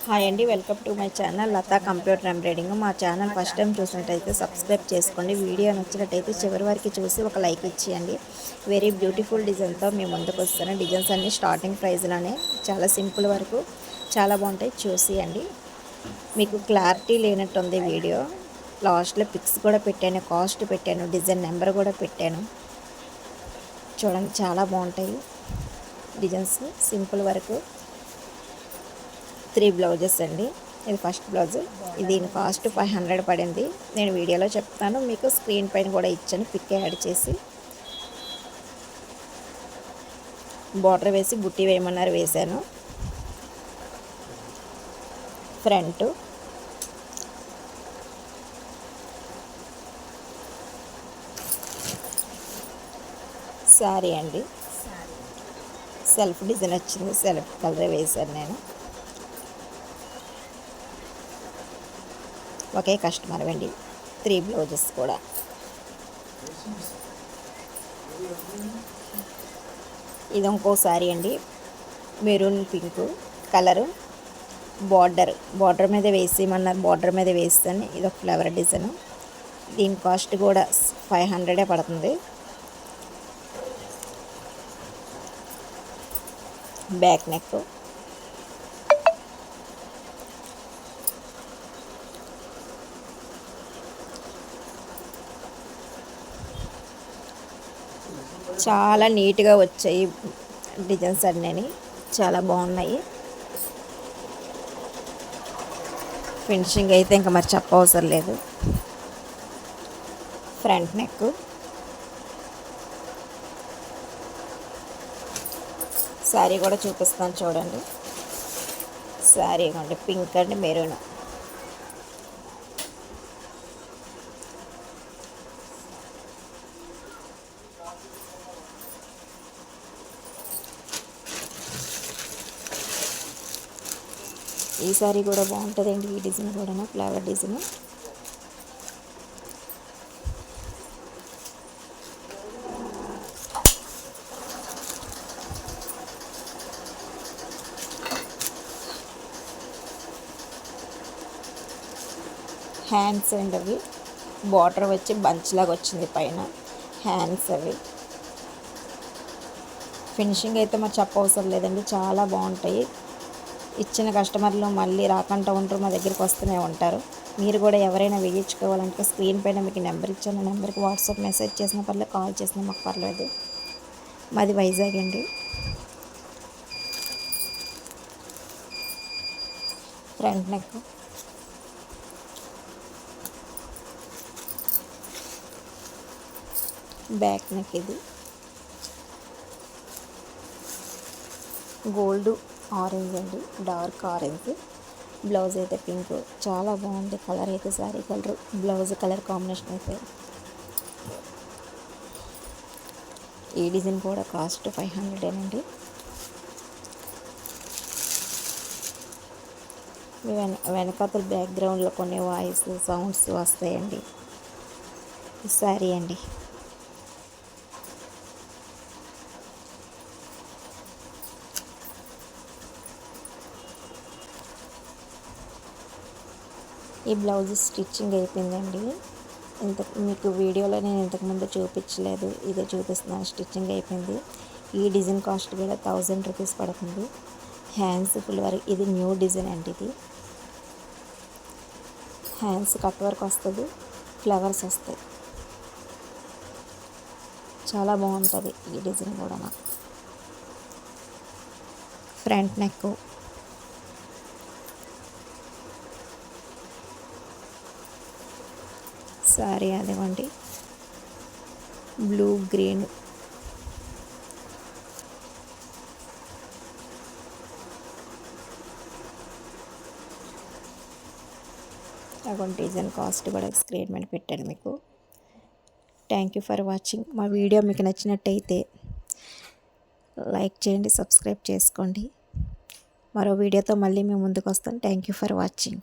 Hi అండి, welcome to my channel Latha computer embroidering. మా channel first time చూసినట్టయితే subscribe చేసుకోండి. వీడియో నచ్చినట్టయితే చివరి వరకు చూసి ఒక లైక్ ఇచ్చేయండి. వెరీ బ్యూటిఫుల్ డిజైన్తో మేము ముందుకు వస్తాను. డిజైన్స్ అన్నీ స్టార్టింగ్ ప్రైస్లోనే, చాలా సింపుల్ వరకు చాలా బాగుంటాయి. చూసియండి. మీకు క్లారిటీ లేనట్టుంది వీడియో. లాస్ట్లో పిక్స్ కూడా పెట్టాను, కాస్ట్ పెట్టాను, డిజైన్ నెంబర్ కూడా పెట్టాను. చూడండి, చాలా బాగుంటాయి డిజైన్స్. సింపుల్ వరకు 3 బ్లౌజెస్ అండి. ఇది ఫస్ట్ బ్లౌజ్. దీని కాస్ట్ 500 పడింది. నేను వీడియోలో చెప్తాను, మీకు స్క్రీన్ పైన కూడా ఇచ్చాను, పిక్ యాడ్ చేసి. బార్డర్ వేసి బుట్టి వేయమన్నారు, వేశాను. ఫ్రంట్ శారీ అండి, సెల్ఫ్ డిజైన్ వచ్చింది, సెల్ఫ్ కలర్ వేశాను నేను. ఒకే కస్టమర్ అండి, 3 బ్లౌజెస్ కూడా. ఇది ఇంకో శారీ అండి, మెరూన్ పింక్ కలరు. బార్డర్ మీద వేసేయమన్నారు, బార్డర్ మీద వేస్తాను. ఇది ఒక ఫ్లవర్ డిజైన్. దీని కాస్ట్ కూడా 500 పడుతుంది. బ్యాక్ నెక్, చాలా నీట్గా వచ్చాయి డిజైన్స్ అన్నీ, చాలా బాగున్నాయి. ఫినిషింగ్ అయితే ఇంకా మరి చెప్పవసరం లేదు. ఫ్రంట్ నెక్, శారీ కూడా చూపిస్తాను చూడండి. శారీ అంటే పింక్ అండ్ మెరూన్. ఈ శారీ కూడా బాగుంటుందండి. ఈ డిజైన్ కూడా ఫ్లవర్ డిజైన్. హ్యాండ్స్ అండి, అవి బార్డర్ వచ్చి బంచ్ లాగా వచ్చింది పైన. హ్యాండ్స్ అవి. ఫినిషింగ్ అయితే మరి చెప్పవసరం లేదండి, చాలా బాగుంటాయి. ఇచ్చిన కస్టమర్లు మళ్ళీ రాకుండా ఉంటారు, మా దగ్గరికి వస్తూనే ఉంటారు. మీరు కూడా ఎవరైనా వేయించుకోవాలంటే స్క్రీన్ పైన మీకు నెంబర్ ఇచ్చాను, నెంబర్కి వాట్సాప్ మెసేజ్ చేసిన పర్లేదు, కాల్ చేసినా మాకు పర్లేదు. మాది వైజాగ్ అండి. Front neck, back neck. ఇది గోల్డ్ ఆరెంజ్ అండి, డార్క్ ఆరెంజ్. బ్లౌజ్ అయితే పింక్, చాలా బాగుంది కలర్ అయితే. Sari colour, blouse colour combination అయితే. ఈ డిజైన్ కూడా కాస్ట్ 500 అండి. వెనకాతల బ్యాక్గ్రౌండ్లో కొన్ని వాయిస్ సౌండ్స్ వస్తాయండి. శారీ అండి. ఈ బ్లౌజ్ స్టిచ్చింగ్ అయిపోయిందండి. మీకు వీడియోలో నేను ఇంతకుముందు చూపించలేదు, ఇదే చూపిస్తున్నాను. స్టిచ్చింగ్ అయిపోయింది. ఈ డిజైన్ కాస్ట్ కూడా 1000 రూపీస్ పడుతుంది. Hands full work. ఇది న్యూ డిజైన్ అండి. ఇది హ్యాండ్స్ కట్ వర్క్ వస్తుంది, ఫ్లవర్స్ వస్తాయి. చాలా బాగుంటుంది ఈ డిజైన్ కూడా. ఫ్రంట్ నెక్, శారీ అదిగోండి, blue green. Account design cost కూడా స్క్రీన్ మీద పెట్టాను మీకు. Thank you for watching. మా వీడియో మీకు నచ్చినట్టయితే లైక్ చేయండి, సబ్స్క్రైబ్ చేసుకోండి. మరో వీడియోతో మళ్ళీ మేము ముందుకు వస్తాం. Thank you for watching.